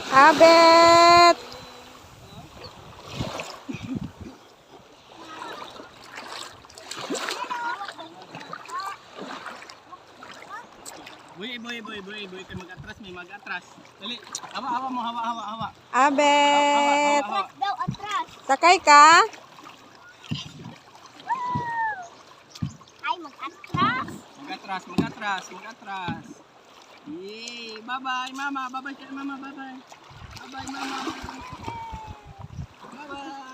Abet! Boy, kay mag-atras, may mag-atras. Dali, hawa mo, hawa. Abet! Hawa. Daw atras. Sakay ka? Ay, mag-atras. Mag-atras. Yay! Bye-bye, mama. Bye-bye, mama. Bye-bye. Bye-bye, mama. Bye-bye.